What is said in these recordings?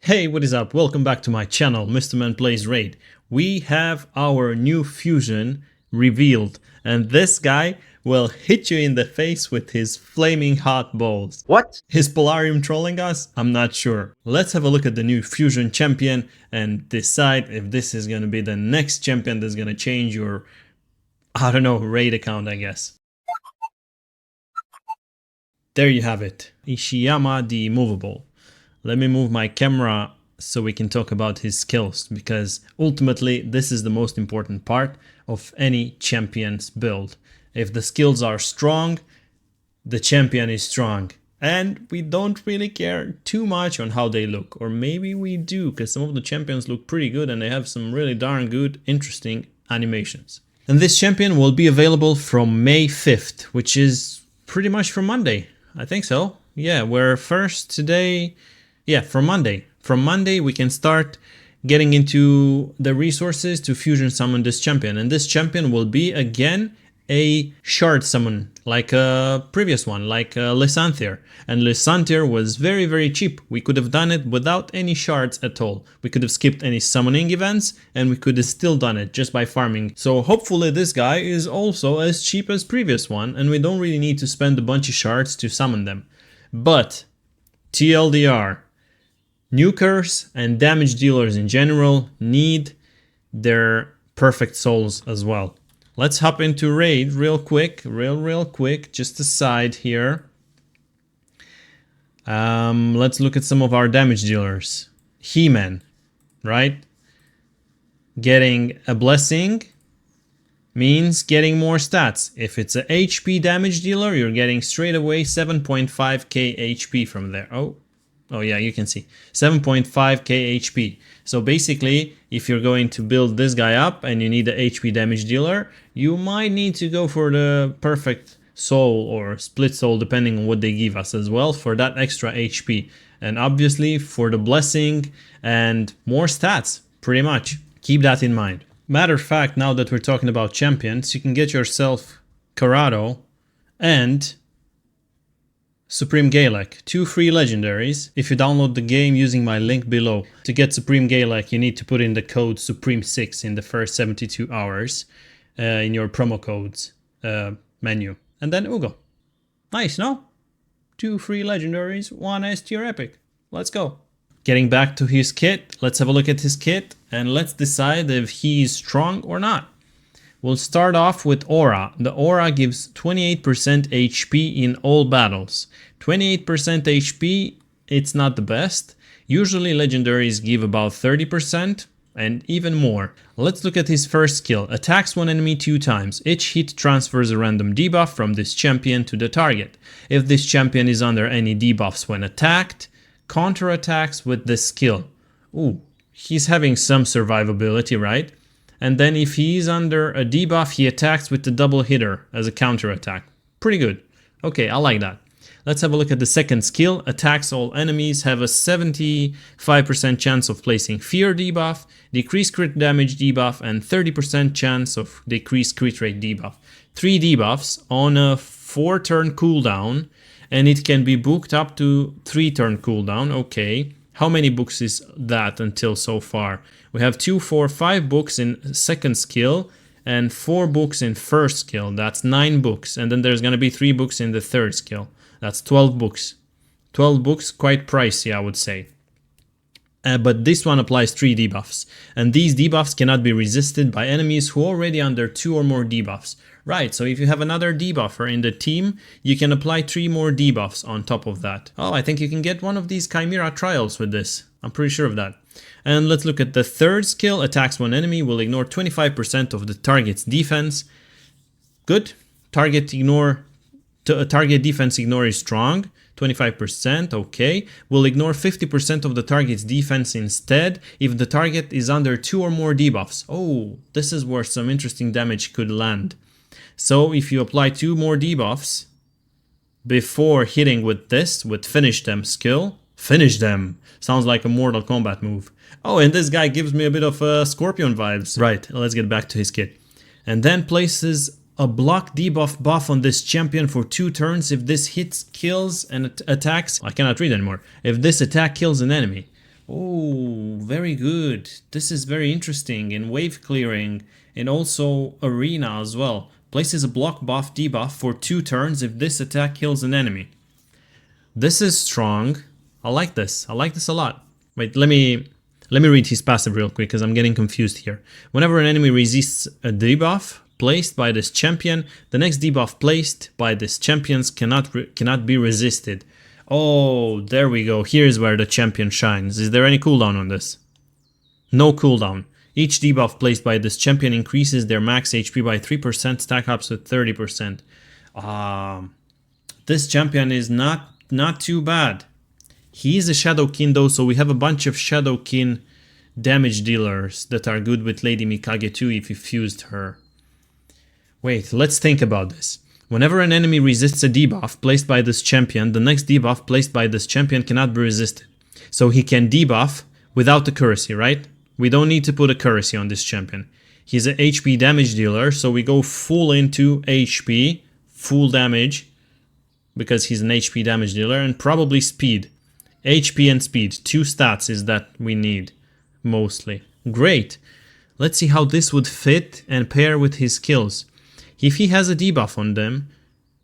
Hey, what is up? Welcome back to my channel, Mr. Man Plays Raid. We have our new fusion revealed, and this guy will hit you in the face with his flaming hot balls. What? Is Polarium trolling us? I'm not sure. Let's have a look at the new fusion champion and decide if this is going to be the next champion that's going to change your, I don't know, raid account, I guess. There you have it. Ishiyama the Immovable. Let me move my camera so we can talk about his skills, because ultimately this is the most important part of any champion's build. If the skills are strong, the champion is strong. And we don't really care too much on how they look. Or maybe we do, because some of the champions look pretty good and they have some really darn good, interesting animations. And this champion will be available from May 5th, which is pretty much from Monday. I think so. Yeah, we're first today. Yeah, from Monday. From Monday we can start getting into the resources to fusion summon this champion. And this champion will be again a shard summon, like a previous one, like Lysanthier. And Lysanthier was very, very cheap. We could have done it without any shards at all. We could have skipped any summoning events and we could have still done it just by farming. So hopefully this guy is also as cheap as previous one and we don't really need to spend a bunch of shards to summon them. But TLDR, nukers and damage dealers in general need their perfect souls as well. Let's hop into raid real quick, real quick, just a side here. Let's look at some of our damage dealers. He-Man, right? Getting a blessing means getting more stats. If it's a HP damage dealer, you're getting straight away 7.5k HP from there. Oh yeah, you can see 7.5k HP. So basically, if you're going to build this guy up and you need a HP damage dealer, you might need to go for the perfect soul or split soul, depending on what they give us as well, for that extra HP. And obviously for the blessing and more stats, pretty much. Keep that in mind. Matter of fact, now that we're talking about champions, you can get yourself Corrado and Supreme Gaelec, 2 free legendaries if you download the game using my link below. To get Supreme Gaelec, you need to put in the code Supreme6 in the first 72 hours in your promo codes menu. And then Uugo. Nice, no? 2 free legendaries, 1 S tier epic. Let's go. Getting back to his kit, let's have a look at his kit and let's decide if he's strong or not. We'll start off with Aura. The Aura gives 28% HP in all battles. 28% HP, it's not the best. Usually legendaries give about 30% and even more. Let's look at his first skill. Attacks one enemy 2 times. Each hit transfers a random debuff from this champion to the target. If this champion is under any debuffs when attacked, counterattacks with this skill. Ooh, he's having some survivability, right? And then if he's under a debuff, he attacks with the double hitter as a counter attack. Pretty good. Okay, I like that. Let's have a look at the second skill. Attacks all enemies have a 75% chance of placing fear debuff, decreased crit damage debuff, and 30% chance of decreased crit rate debuff. 3 debuffs on a 4 turn cooldown, and it can be booked up to 3 turn cooldown. Okay. How many books is that until so far? We have 2, 4, 5 books in second skill and 4 books in first skill. That's 9 books. And then there's going to be 3 books in the third skill. That's 12 books. 12 books, quite pricey, I would say. But this one applies 3 debuffs. And these debuffs cannot be resisted by enemies who are already under 2 or more debuffs. Right, so if you have another debuffer in the team, you can apply 3 more debuffs on top of that. Oh, I think you can get one of these Chimera trials with this. I'm pretty sure of that. And let's look at the third skill. Attacks one enemy will ignore 25% of the target's defense. Good. Target defense ignore is strong. 25%, okay. Will ignore 50% of the target's defense instead if the target is under 2 or more debuffs. Oh, this is where some interesting damage could land. So if you apply 2 more debuffs before hitting with this, with Finish Them skill, Finish Them, sounds like a Mortal Kombat move. Oh, and this guy gives me a bit of Scorpion vibes. Right, let's get back to his kit. And then places a block debuff buff on this champion for 2 turns if this hits, kills, and attacks. I cannot read anymore. If this attack kills an enemy. Oh, very good. This is very interesting in wave clearing and also arena as well. Places a block buff debuff for 2 turns if this attack kills an enemy. This is strong. I like this. I like this a lot. Wait, let me read his passive real quick because I'm getting confused here. Whenever an enemy resists a debuff placed by this champion, the next debuff placed by this champion cannot be resisted. Oh, there we go. Here's where the champion shines. Is there any cooldown on this? No cooldown. Each debuff placed by this champion increases their max HP by 3%, stack ups with 30%. This champion is not too bad. He's a Shadowkin though, so we have a bunch of Shadowkin damage dealers that are good with Lady Mikage too if you fused her. Wait, let's think about this. Whenever an enemy resists a debuff placed by this champion, the next debuff placed by this champion cannot be resisted. So he can debuff without accuracy, right? We don't need to put accuracy on this champion. He's an HP damage dealer, so we go full into HP, full damage, because he's an HP damage dealer, and probably speed. HP and speed, 2 stats is that we need, mostly. Great. Let's see how this would fit and pair with his skills. If he has a debuff on them,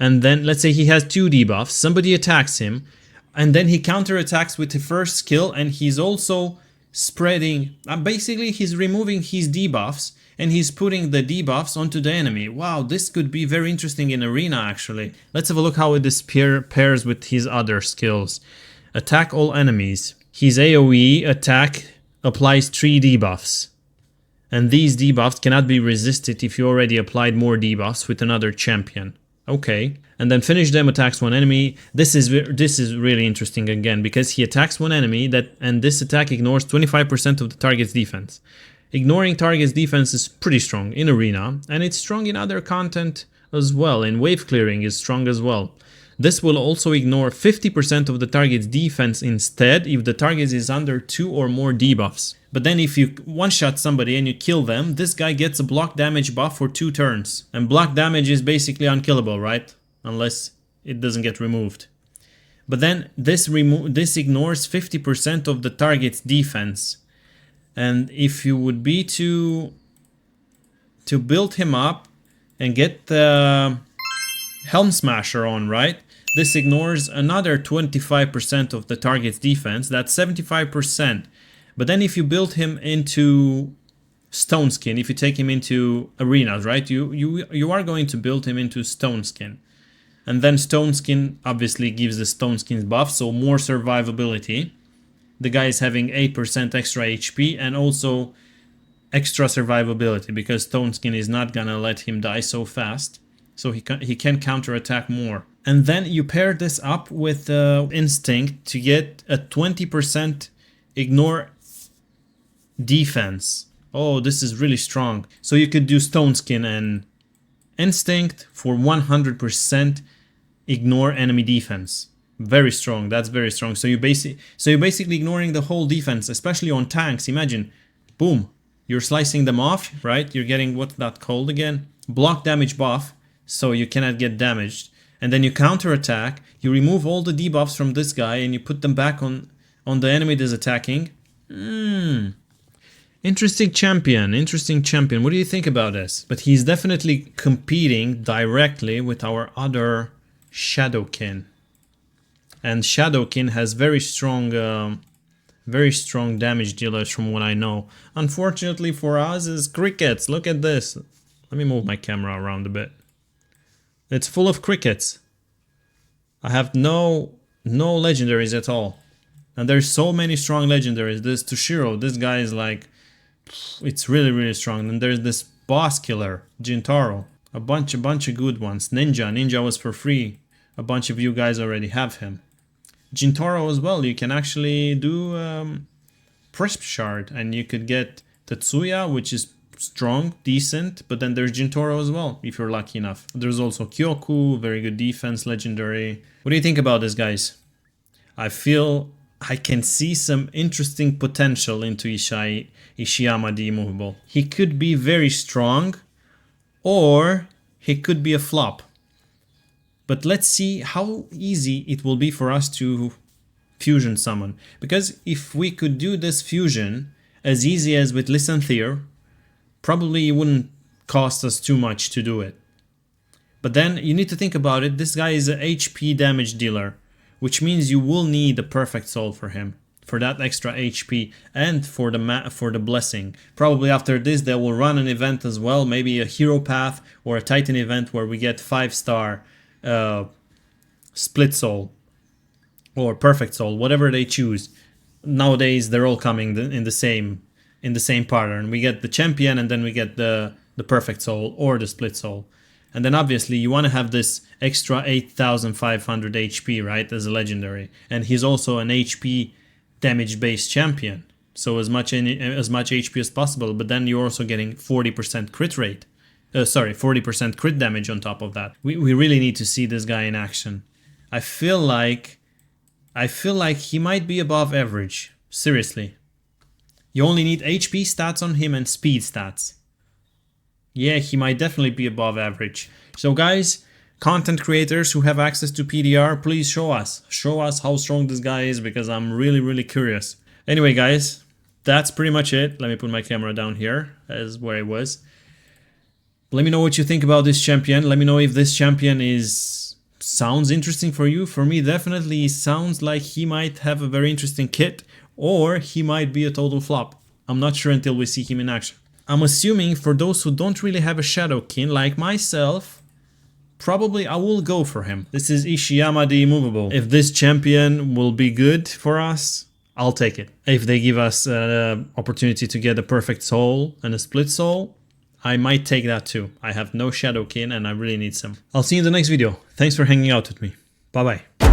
and then let's say he has 2 debuffs, somebody attacks him, and then he counterattacks with the first skill, and he's also spreading, basically he's removing his debuffs, and he's putting the debuffs onto the enemy. Wow, this could be very interesting in arena actually. Let's have a look how this pairs with his other skills. Attack all enemies. His AoE attack applies 3 debuffs. And these debuffs cannot be resisted if you already applied more debuffs with another champion. Okay. And then finish them attacks one enemy. This is really interesting again because he attacks one enemy and this attack ignores 25% of the target's defense. Ignoring target's defense is pretty strong in arena, and it's strong in other content as well. In wave clearing is strong as well. This will also ignore 50% of the target's defense instead if the target is under 2 or more debuffs. But then if you one-shot somebody and you kill them, this guy gets a block damage buff for 2 turns. And block damage is basically unkillable, right? Unless it doesn't get removed. But then this ignores 50% of the target's defense. And if you would be to build him up and get the Helm Smasher on, right? This ignores another 25% of the target's defense. That's 75%. But then if you build him into Stone Skin, if you take him into arenas, right? You are going to build him into Stone Skin. And then Stone Skin obviously gives the Stone Skin's buff, so more survivability. The guy is having 8% extra HP and also extra survivability because Stone Skin is not gonna let him die so fast. So he can counterattack more. And then you pair this up with Instinct to get a 20% ignore defense. Oh, this is really strong. So you could do Stone Skin and Instinct for 100% ignore enemy defense. Very strong. That's very strong. So you're basically ignoring the whole defense, especially on tanks. Imagine, boom, you're slicing them off, right? You're getting what's that called again? Block damage buff. So you cannot get damaged, and then you counterattack, you remove all the debuffs from this guy and you put them back on the enemy that's attacking. Interesting champion, what do you think about this? But he's definitely competing directly with our other Shadowkin, and Shadowkin has very strong damage dealers from what I know. Unfortunately for us is crickets. Look at this. Let me move my camera around a bit. It's full of crickets. I have no legendaries at all. And there's so many strong legendaries. This Toshiro, this guy is like, it's really strong. And there's this boss killer, Jintaro. A bunch of good ones. Ninja was for free. A bunch of you guys already have him. Jintaro as well. You can actually do Presp Shard and you could get Tetsuya, which is strong, decent, but then there's Jintaro as well, if you're lucky enough. There's also Kyoku, very good defense, legendary. What do you think about this, guys? I feel I can see some interesting potential into Ishiyama the Immovable. He could be very strong, or he could be a flop. But let's see how easy it will be for us to fusion summon. Because if we could do this fusion as easy as with Lysanthir, probably it wouldn't cost us too much to do it. But then you need to think about it, this guy is a HP damage dealer, which means you will need a perfect soul for him, for that extra HP and for the blessing. Probably after this they will run an event as well, maybe a hero path or a titan event where we get 5-star split soul or perfect soul, whatever they choose. Nowadays they're all coming in the same pattern. We get the champion and then we get the perfect soul or the split soul. And then obviously you want to have this extra 8500 HP, right, as a legendary. And he's also an HP damage based champion, so as much HP as possible, but then you're also getting 40% crit rate. 40% crit damage on top of that. We really need to see this guy in action. I feel like he might be above average. Seriously. You only need HP stats on him and speed stats. Yeah, he might definitely be above average. So guys, content creators who have access to PDR, please show us how strong this guy is, because I'm really curious. Anyway guys, that's pretty much it. Let me put my camera down here as where it was. Let me know what you think about this champion. Let me know if this champion sounds interesting for you. For me, definitely sounds like he might have a very interesting kit, or he might be a total flop. I'm not sure until we see him in action. I'm assuming for those who don't really have a Shadowkin like myself, probably I will go for him. This is Ishiyama the Immovable. If this champion will be good for us, I'll take it. If they give us an opportunity to get a perfect soul and a split soul, I might take that too. I have no Shadowkin and I really need some. I'll see you in the next video. Thanks for hanging out with me. Bye bye.